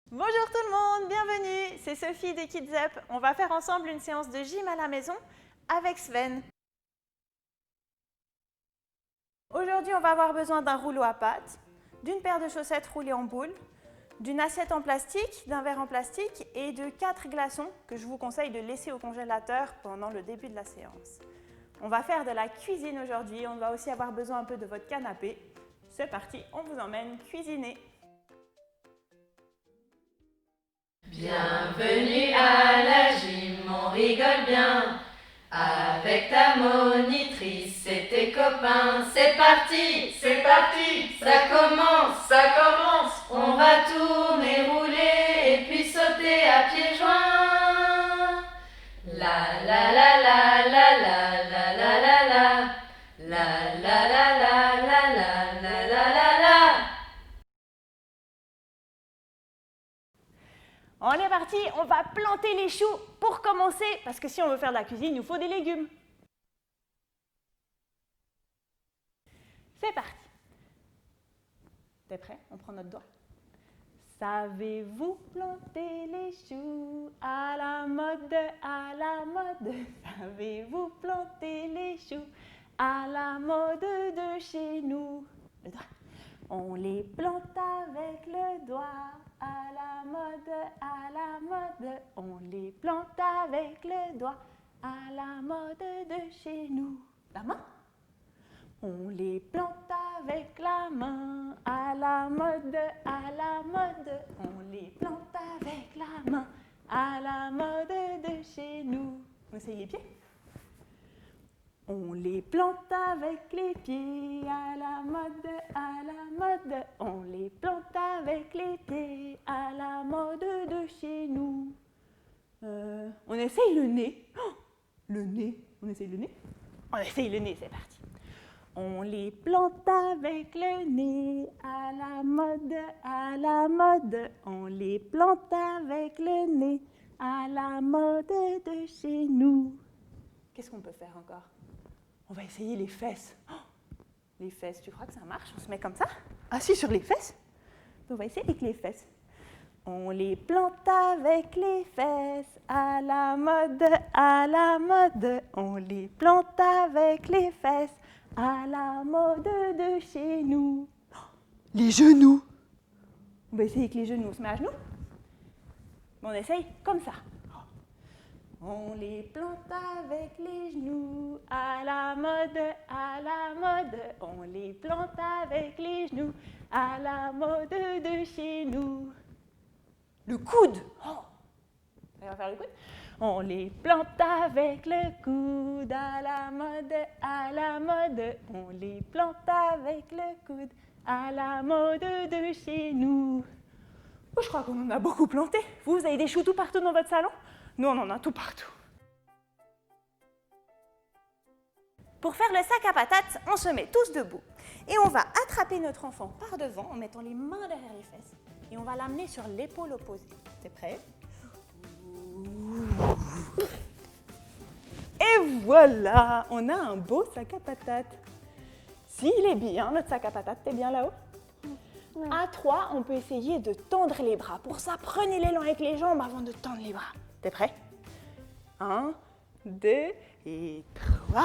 Bonjour tout le monde, bienvenue, c'est Sophie des Kids Up. On va faire ensemble une séance de gym à la maison avec Sven. Aujourd'hui, on va avoir besoin d'un rouleau à pâte, d'une paire de chaussettes roulées en boule, d'une assiette en plastique, d'un verre en plastique et de 4 glaçons que je vous conseille de laisser au congélateur pendant le début de la séance. On va faire de la cuisine aujourd'hui, on va aussi avoir besoin un peu de votre canapé. C'est parti, on vous emmène cuisiner. Bienvenue à la gym, on rigole bien avec ta monitrice et tes copains. C'est parti, ça commence. On va tourner, rouler et puis sauter à pieds joints. La la la la la la la la la la la la la la la la la la la. On est parti, on va planter les choux pour commencer, parce que si on veut faire de la cuisine, il nous faut des légumes. C'est parti. T'es prêt? On prend notre doigt. Savez-vous planter les choux à la mode, à la mode? Savez-vous planter les choux à la mode de chez nous? Le doigt. On les plante avec le doigt, à la mode, à la mode. On les plante avec le doigt, à la mode de chez nous. La main. On les plante avec la main, à la mode, à la mode. On les plante avec la main, à la mode de chez nous. On essaye les pieds. On les plante avec les pieds, à la mode, à la mode. On les plante avec les pieds, à la mode de chez nous. On essaye le nez. Oh, le nez. On essaye le nez? On essaye le nez, c'est parti. On les plante avec le nez, à la mode, à la mode. On les plante avec le nez, à la mode de chez nous. Qu'est-ce qu'on peut faire encore? On va essayer les fesses. Oh, les fesses, tu crois que ça marche? On se met comme ça, assis sur les fesses. On va essayer avec les fesses. On les plante avec les fesses, à la mode, à la mode. On les plante avec les fesses, à la mode de chez nous. Oh, les genoux. On va essayer avec les genoux. On se met à genoux. On essaye comme ça. On les plante avec les genoux, à la mode, à la mode. On les plante avec les genoux, à la mode de chez nous. Le coude. Oh. On va faire le coude. On les plante avec le coude, à la mode, à la mode. On les plante avec le coude, à la mode de chez nous. Oh, je crois qu'on en a beaucoup planté. Vous avez des choux tout partout dans votre salon? Nous, on en a tout partout. Pour faire le sac à patates, on se met tous debout et on va attraper notre enfant par devant en mettant les mains derrière les fesses et on va l'amener sur l'épaule opposée. T'es prêt? Et voilà, on a un beau sac à patates. S'il est bien, notre sac à patates, t'es bien là-haut? Ouais. À 3, on peut essayer de tendre les bras. Pour ça, prenez l'élan avec les jambes avant de tendre les bras. T'es prêt? 1, 2 et 3.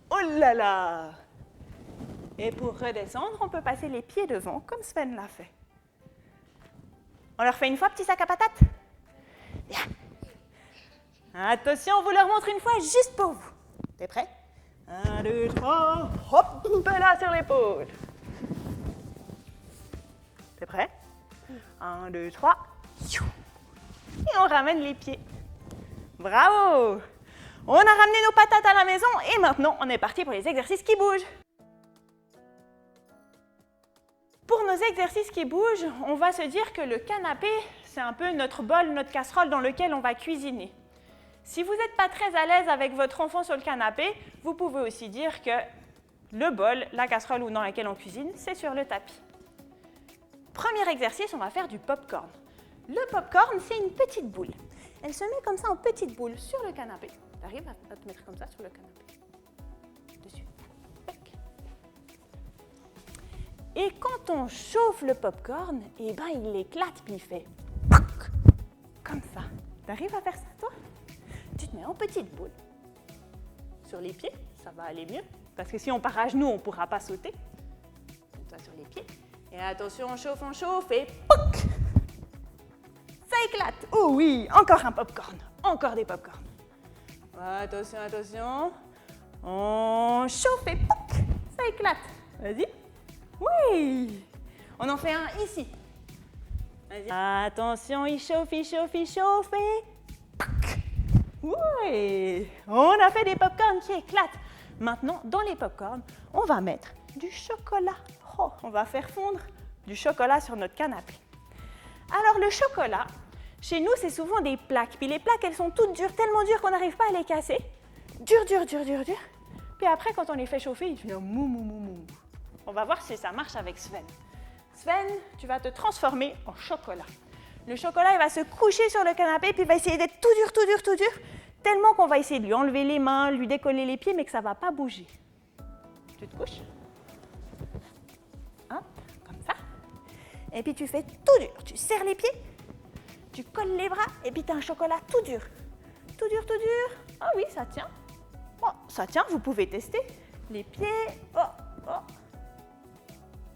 Oh là là! Et pour redescendre, on peut passer les pieds devant, comme Sven l'a fait. On leur fait une fois, petit sac à patates? Bien. Attention, on vous le remontre une fois, juste pour vous. T'es prêt? 1, 2, 3, hop, là sur l'épaule. T'es prêt? 1, 2, 3, et on ramène les pieds. Bravo! On a ramené nos patates à la maison et maintenant on est parti pour les exercices qui bougent. Pour nos exercices qui bougent, on va se dire que le canapé, c'est un peu notre bol, notre casserole dans lequel on va cuisiner. Si vous n'êtes pas très à l'aise avec votre enfant sur le canapé, vous pouvez aussi dire que le bol, la casserole ou dans laquelle on cuisine, c'est sur le tapis. Premier exercice, on va faire du pop-corn. Le pop-corn, c'est une petite boule. Elle se met comme ça en petite boule sur le canapé. Tu arrives à te mettre comme ça sur le canapé. Dessus. Et quand on chauffe le pop-corn, eh ben, il éclate puis il fait comme ça. Tu arrives à faire ça, toi? Tu te mets en petite boule. Sur les pieds, ça va aller mieux. Parce que si on part à genoux, on ne pourra pas sauter. Mets-toi sur les pieds. Et attention, on chauffe et pouc! Ça éclate. Oh oui, encore un popcorn. Encore des popcorn. Attention, attention. On chauffe et pouc! Ça éclate. Vas-y. Oui! On en fait un ici. Vas-y. Attention, il chauffe et pouc! Oui! On a fait des popcorn qui éclatent. Maintenant, dans les popcorn, on va mettre du chocolat. Oh, on va faire fondre du chocolat sur notre canapé. Alors, le chocolat, chez nous, c'est souvent des plaques. Puis les plaques, elles sont toutes dures, tellement dures qu'on n'arrive pas à les casser. Dur. Puis après, quand on les fait chauffer, il devient mou. On va voir si ça marche avec Sven. Sven, tu vas te transformer en chocolat. Le chocolat, il va se coucher sur le canapé, puis il va essayer d'être tout dur, tellement qu'on va essayer de lui enlever les mains, lui décoller les pieds, mais que ça ne va pas bouger. Tu te couches. Hop, comme ça. Et puis tu fais tout dur. Tu serres les pieds, tu colles les bras, et puis tu as un chocolat tout dur. Tout dur. Ah oui, ça tient. Oh, ça tient, vous pouvez tester. Les pieds, oh.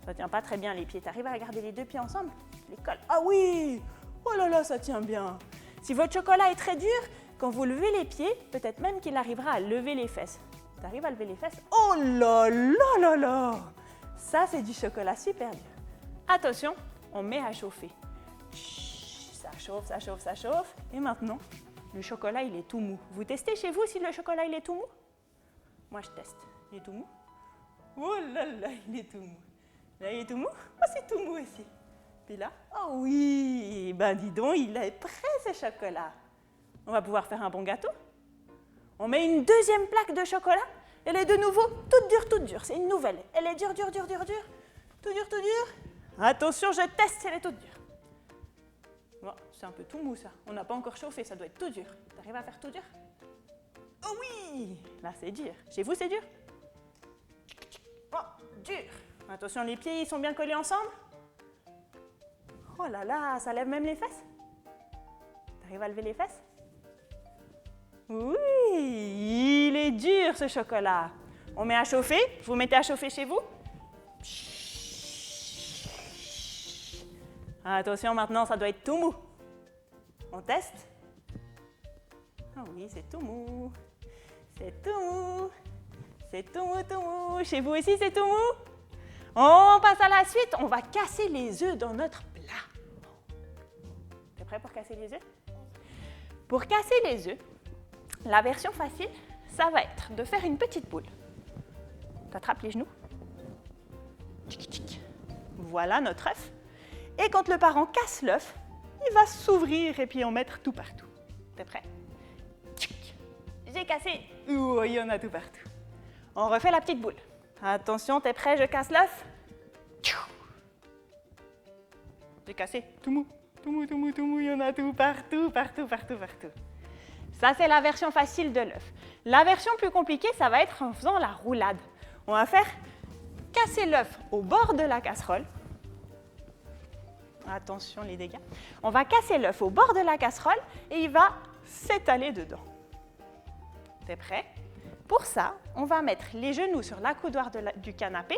Ça tient pas très bien les pieds. Tu arrives à garder les deux pieds ensemble? Les colles. Ah oui! Oh là là, ça tient bien. Si votre chocolat est très dur, quand vous levez les pieds, peut-être même qu'il arrivera à lever les fesses. Tu arrives à lever les fesses? Oh là là! Ça, c'est du chocolat super dur. Attention, on met à chauffer. Ça chauffe. Et maintenant, le chocolat, il est tout mou. Vous testez chez vous si le chocolat, il est tout mou? Moi, je teste. Il est tout mou? Oh là là, il est tout mou. Là, il est tout mou? Oh, c'est tout mou aussi. Puis là, oh oui, ben dis donc, il est prêt ce chocolat. On va pouvoir faire un bon gâteau. On met une deuxième plaque de chocolat. Elle est de nouveau toute dure. C'est une nouvelle. Elle est dure. Tout dur. Attention, je teste si elle est toute dure. Bon, c'est un peu tout mou ça. On n'a pas encore chauffé, ça doit être tout dur. Tu arrives à faire tout dur? Oh oui! Là, c'est dur. Chez vous, c'est dur? Oh, dur. Attention, les pieds, ils sont bien collés ensemble? Oh là là, ça lève même les fesses? T'arrives à lever les fesses? Oui, il est dur ce chocolat. On met à chauffer. Vous mettez à chauffer chez vous? Attention, maintenant, ça doit être tout mou. On teste? Ah oui, c'est tout mou. Tout mou. Chez vous aussi, c'est tout mou? On passe à la suite. On va casser les œufs dans notre plat. T'es prêt pour casser les œufs? Pour casser les œufs, la version facile, ça va être de faire une petite boule. Tu attrapes les genoux. Voilà notre œuf. Et quand le parent casse l'œuf, il va s'ouvrir et puis en mettre tout partout. T'es prêt? J'ai cassé. Ouh, il y en a tout partout. On refait la petite boule. Attention, t'es prêt? Je casse l'œuf. J'ai cassé. Tout mou. Il y en a tout partout. Ça, c'est la version facile de l'œuf. La version plus compliquée, ça va être en faisant la roulade. On va faire casser l'œuf au bord de la casserole. Attention les dégâts. On va casser l'œuf au bord de la casserole et il va s'étaler dedans. T'es prêt? Pour ça, on va mettre les genoux sur l'accoudoir du canapé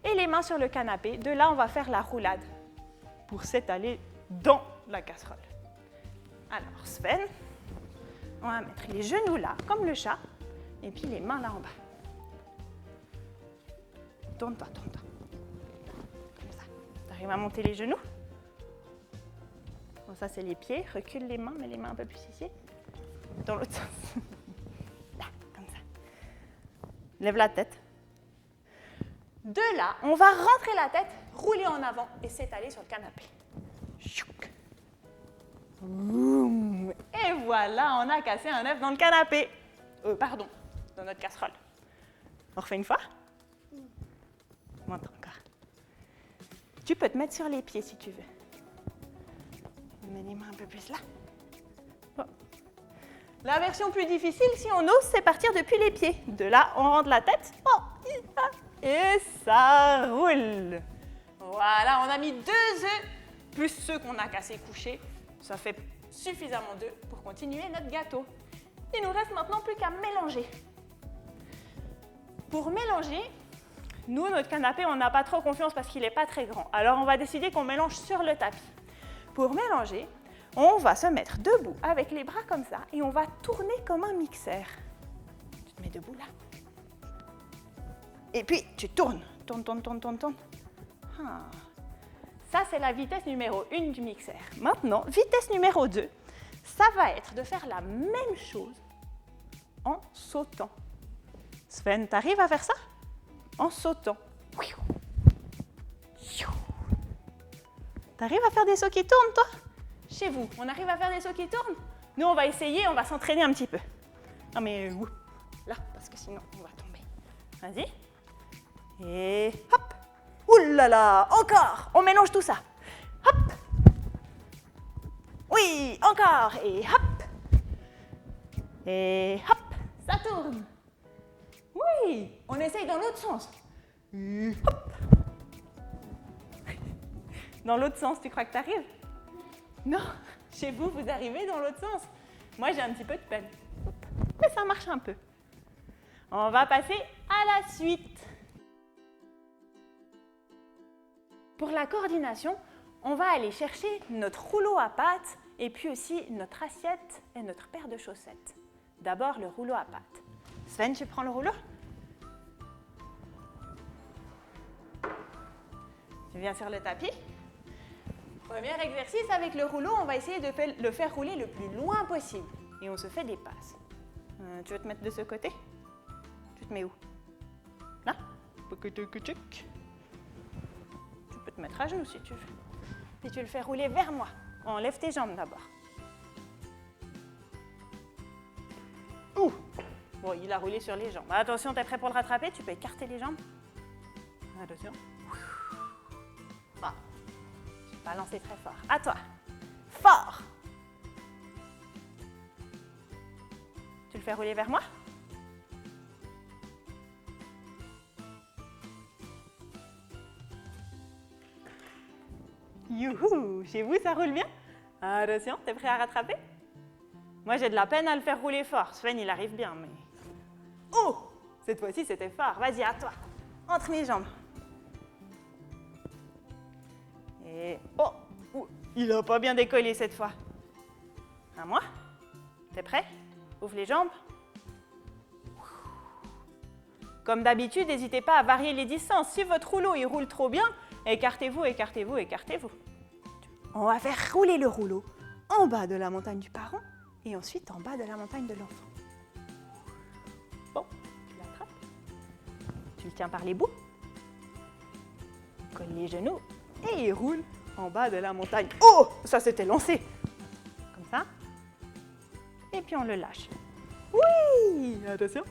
et les mains sur le canapé. De là, on va faire la roulade pour s'étaler dans la casserole. Alors, Sven, on va mettre les genoux là, comme le chat, et puis les mains là en bas. Tourne-toi. Comme ça. Tu arrives à monter les genoux? Bon, ça, c'est les pieds. Recule les mains, mets les mains un peu plus ici. Dans l'autre sens. Là, comme ça. Lève la tête. De là, on va rentrer la tête, rouler en avant et s'étaler sur le canapé. Et voilà, on a cassé un œuf dans le canapé. Dans notre casserole. On refait une fois? Monte encore. Tu peux te mettre sur les pieds si tu veux. On met les mains un peu plus là. Bon. La version plus difficile, si on ose, c'est partir depuis les pieds. De là, on rentre la tête. Et ça roule. Voilà, on a mis 2 œufs, plus ceux qu'on a cassés couchés. Ça fait suffisamment d'œufs pour continuer notre gâteau. Il nous reste maintenant plus qu'à mélanger. Pour mélanger, nous, notre canapé, on n'a pas trop confiance parce qu'il n'est pas très grand. Alors, on va décider qu'on mélange sur le tapis. Pour mélanger, on va se mettre debout avec les bras comme ça et on va tourner comme un mixeur. Tu te mets debout là. Et puis, tu tournes. Tourne, tourne, tourne, tourne, tourne. Ah. Ça, c'est la vitesse numéro 1 du mixeur. Maintenant, vitesse numéro 2, ça va être de faire la même chose en sautant. Sven, t'arrives à faire ça? En sautant. T'arrives à faire des sauts qui tournent, toi? Chez vous, on arrive à faire des sauts qui tournent? Nous, on va essayer, on va s'entraîner un petit peu. Non, mais où? Là, parce que sinon, on va tomber. Vas-y. Et hop! Ouh là là! Encore! On mélange tout ça. Hop! Oui, encore! Et hop! Et hop! Ça tourne! Oui! On essaye dans l'autre sens. Et hop! Dans l'autre sens, tu crois que tu arrives? Non, chez vous, vous arrivez dans l'autre sens. Moi, j'ai un petit peu de peine. Mais ça marche un peu. On va passer à la suite. Pour la coordination, on va aller chercher notre rouleau à pâte et puis aussi notre assiette et notre paire de chaussettes. D'abord, le rouleau à pâte. Sven, tu prends le rouleau? Tu viens sur le tapis. Premier exercice avec le rouleau, on va essayer de le faire rouler le plus loin possible. Et on se fait des passes. Tu veux te mettre de ce côté? Tu te mets où? Là? Tu peux te mettre à genoux si tu veux. Puis tu le fais rouler vers moi. Enlève tes jambes d'abord. Ouh! Bon, il a roulé sur les jambes. Attention, t'es prêt pour le rattraper? Tu peux écarter les jambes. Attention. Bon. Je vais pas lancer très fort. À toi. Fort! Tu le fais rouler vers moi? Youhou! Chez vous, ça roule bien? Attention, t'es prêt à rattraper? Moi, j'ai de la peine à le faire rouler fort. Sven, il arrive bien, mais... Oh! Cette fois-ci, c'était fort. Vas-y, à toi. Entre mes jambes. Et... Oh! Ouh, il n'a pas bien décollé cette fois. À moi? T'es prêt? Ouvre les jambes. Comme d'habitude, n'hésitez pas à varier les distances. Si votre rouleau il roule trop bien, écartez-vous, écartez-vous, écartez-vous. On va faire rouler le rouleau en bas de la montagne du parent et ensuite en bas de la montagne de l'enfant. Bon, tu l'attrapes. Tu le tiens par les bouts. Colle les genoux et il roule en bas de la montagne. Oh, ça s'était lancé. Comme ça. Et puis on le lâche. Oui, attention.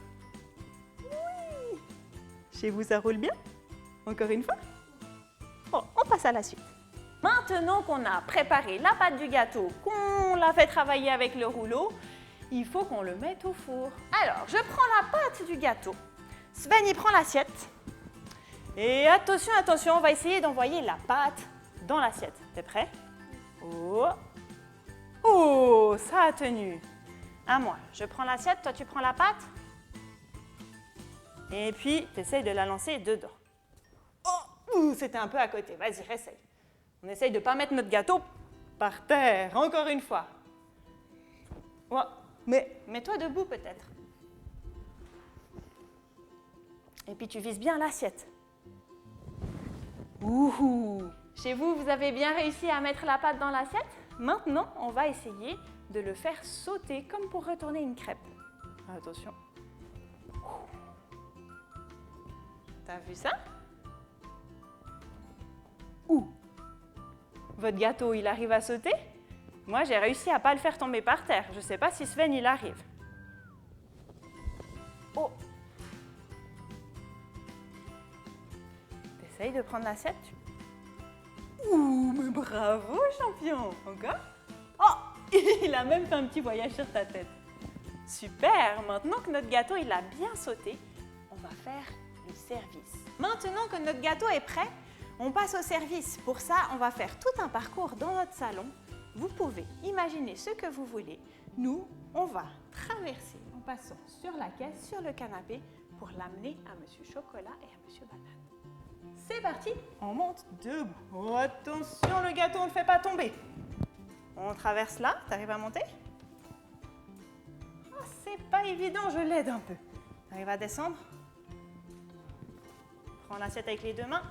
Oui. Chez vous, ça roule bien? Encore une fois? Bon, on passe à la suite. Maintenant qu'on a préparé la pâte du gâteau, qu'on l'a fait travailler avec le rouleau, il faut qu'on le mette au four. Alors, je prends la pâte du gâteau. Sven, il prend l'assiette. Et attention, attention, on va essayer d'envoyer la pâte dans l'assiette. T'es prêt? Oh. Oh, ça a tenu. À moi, je prends l'assiette, toi tu prends la pâte. Et puis, tu essayes de la lancer dedans. Oh, c'était un peu à côté. Vas-y, réessaye. On essaye de ne pas mettre notre gâteau par terre, encore une fois. Ouais, mais mets-toi debout peut-être. Et puis tu vises bien l'assiette. Ouhou! Chez vous, vous avez bien réussi à mettre la pâte dans l'assiette? Maintenant, on va essayer de le faire sauter comme pour retourner une crêpe. Attention. T'as vu ça? Ouh! Votre gâteau, il arrive à sauter? Moi, j'ai réussi à ne pas le faire tomber par terre. Je ne sais pas si Sven, il arrive. Oh! T'essayes de prendre l'assiette? Ouh, mais bravo, champion! Encore? Oh! Il a même fait un petit voyage sur ta tête. Super! Maintenant que notre gâteau, il a bien sauté, on va faire le service. Maintenant que notre gâteau est prêt, on passe au service. Pour ça, on va faire tout un parcours dans notre salon vous pouvez imaginer ce que vous voulez. Nous, on va traverser en passant sur la caisse, sur le canapé, pour l'amener à Monsieur Chocolat et à Monsieur Banane. C'est parti, on monte debout. Oh, attention, le gâteau, on ne le fait pas tomber. On traverse là, t'arrives à monter? Oh, c'est pas évident, je l'aide un peu. T'arrives à descendre? Prends l'assiette avec les deux mains.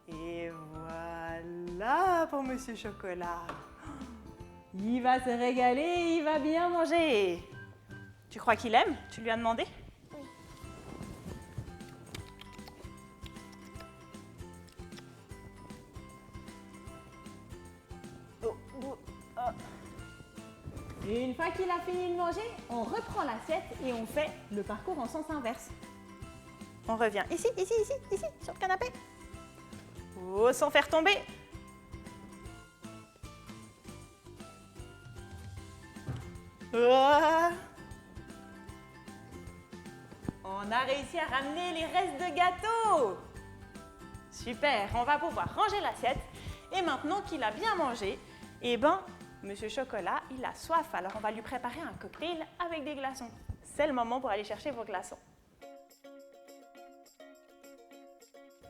Et voilà pour Monsieur Chocolat. Il va se régaler, il va bien manger. Tu crois qu'il aime? Tu lui as demandé? Oui. Et une fois qu'il a fini de manger, on reprend l'assiette et on fait le parcours en sens inverse. On revient ici, ici, ici, ici, sur le canapé. Oh, sans faire tomber. Oh. On a réussi à ramener les restes de gâteau. Super, on va pouvoir ranger l'assiette. Et maintenant qu'il a bien mangé, eh ben, Monsieur Chocolat, il a soif, alors on va lui préparer un cocktail avec des glaçons. C'est le moment pour aller chercher vos glaçons.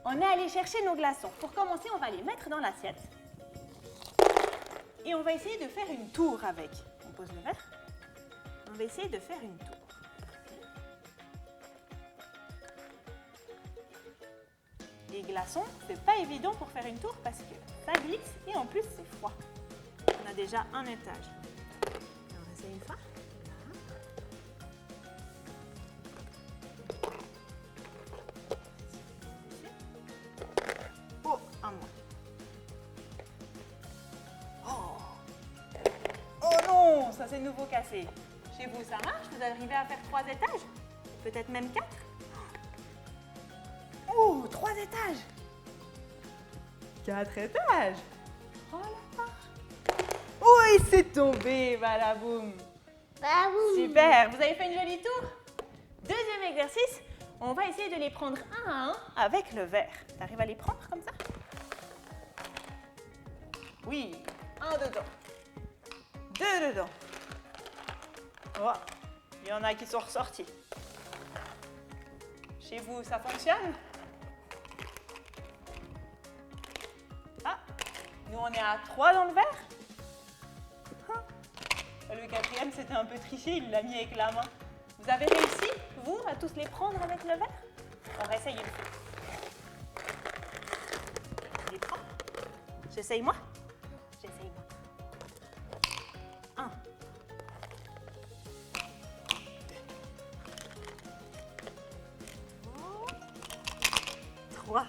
On est allé chercher nos glaçons. Pour commencer, on va les mettre dans l'assiette. Et on va essayer de faire une tour avec. On pose le verre. On va essayer de faire une tour. Les glaçons, c'est pas évident pour faire une tour parce que ça glisse et en plus c'est froid. On a déjà un étage. On va essayer une fois. Oh, un moins. Oh non, ça c'est nouveau cassé. Chez vous ça marche? Vous arrivez à faire 3 étages? Peut-être même 4? Oh, 3 étages! 4 étages! Oh la vache! Oh, il s'est tombé, balaboum! Baboum. Super, vous avez fait une jolie tour? Deuxième exercice, on va essayer de les prendre un à un avec le verre. Tu arrives à les prendre comme ça? Oui, un dedans. 2 dedans. Oh, il y en a qui sont ressortis. Chez vous, ça fonctionne? Ah, nous on est à 3 dans le verre. Le 4e, c'était un peu triché, il l'a mis avec la main. Vous avez réussi, vous, à tous les prendre avec le verre? On va essayer une fois. Je les prends. J'essaye moi? J'essaye moi. 1. 2. 3.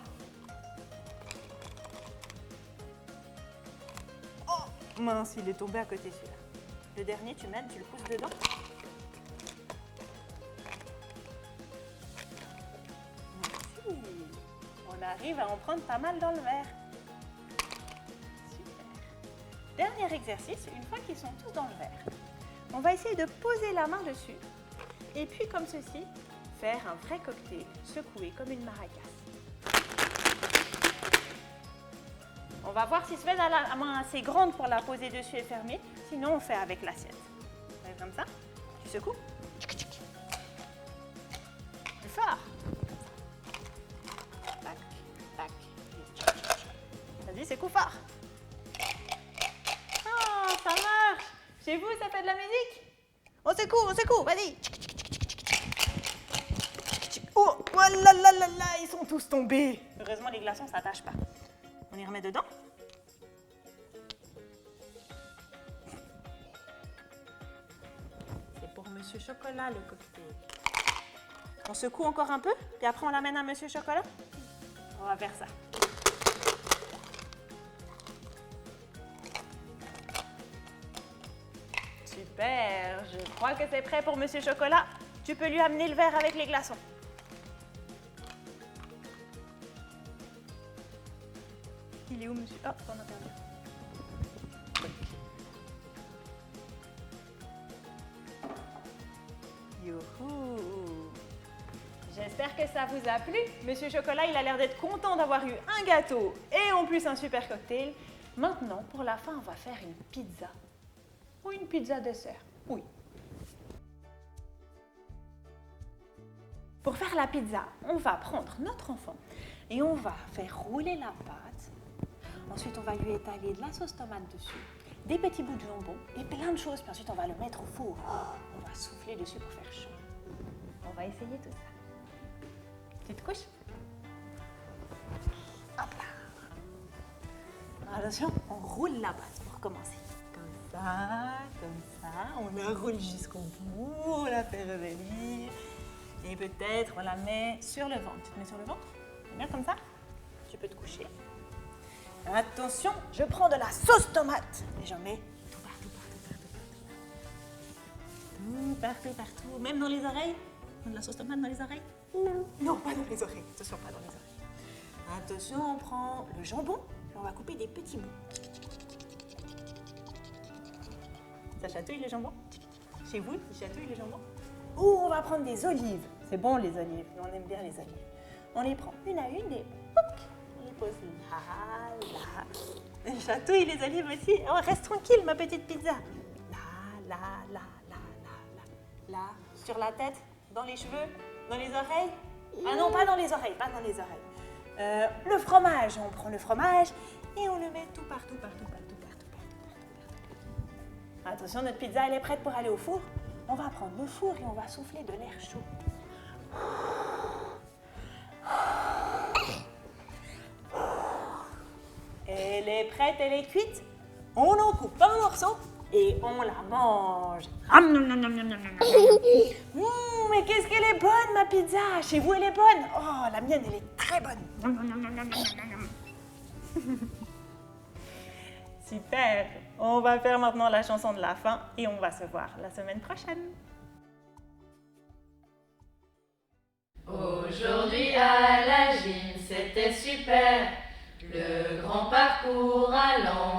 Oh, mince, il est tombé à côté celui-là. Le dernier, tu mènes, tu le pousses dedans. Merci. On arrive à en prendre pas mal dans le verre. Super. Dernier exercice, une fois qu'ils sont tous dans le verre, on va essayer de poser la main dessus et puis comme ceci, faire un vrai cocktail, secoué comme une maracas. On va voir si Sven a la main assez grande pour la poser dessus et fermer. Sinon, on fait avec l'assiette. Comme ça. Tu secoues. Plus fort. Tac, tac. Vas-y, secoue fort. Oh, ça marche. Chez vous, ça fait de la musique? On secoue, vas-y. Oh, là là là là, ils sont tous tombés. Heureusement, les glaçons ne s'attachent pas. On y remet dedans. C'est pour Monsieur Chocolat, le cocktail. On secoue encore un peu, puis après on l'amène à Monsieur Chocolat. On va faire ça. Super, je crois que c'est prêt pour Monsieur Chocolat. Tu peux lui amener le verre avec les glaçons. Il est où, monsieur? Oh, on a perdu. Youhou! J'espère que ça vous a plu. Monsieur Chocolat, il a l'air d'être content d'avoir eu un gâteau et en plus un super cocktail. Maintenant, pour la fin, on va faire une pizza. Ou une pizza dessert, oui. Pour faire la pizza, on va prendre notre enfant et on va faire rouler la pâte. Ensuite, on va lui étaler de la sauce tomate dessus, des petits bouts de jambon et plein de choses. Puis ensuite, on va le mettre au four. On va souffler dessus pour faire chaud. On va essayer tout ça. Petite couche. Hop là. Attention, on roule la pâte pour commencer. Comme ça. On la roule jusqu'au bout, on la fait revenir. Et peut-être on la met sur le ventre. Tu te mets sur le ventre? Bien comme ça. Tu peux te coucher. Attention, je prends de la sauce tomate. Et j'en mets tout partout. Même dans les oreilles? De la sauce tomate dans les oreilles? Non. Non, pas dans les oreilles. Attention, pas dans les oreilles. Attention, on prend le jambon. Et on va couper des petits bouts. Ça chatouille le jambon? Chez vous, ils chatouillent le jambon? Ou on va prendre des olives. C'est bon les olives, on aime bien les olives. On les prend une à une et pouc, on les pose là. Elle chatouille les olives aussi. Oh, reste tranquille ma petite pizza. Là, sur la tête, dans les cheveux, dans les oreilles. Ah non, pas dans les oreilles. Le fromage, on prend le fromage et on le met tout partout. Attention, notre pizza elle est prête pour aller au four. On va prendre le four et on va souffler de l'air chaud. Elle est prête, elle est cuite. On en coupe un morceau et on la mange. Mais qu'est-ce qu'elle est bonne ma pizza! Chez vous elle est bonne? Oh, la mienne elle est très bonne. Super! On va faire maintenant la chanson de la fin et on va se voir la semaine prochaine. Aujourd'hui à la gym, c'était super. Le grand parcours allant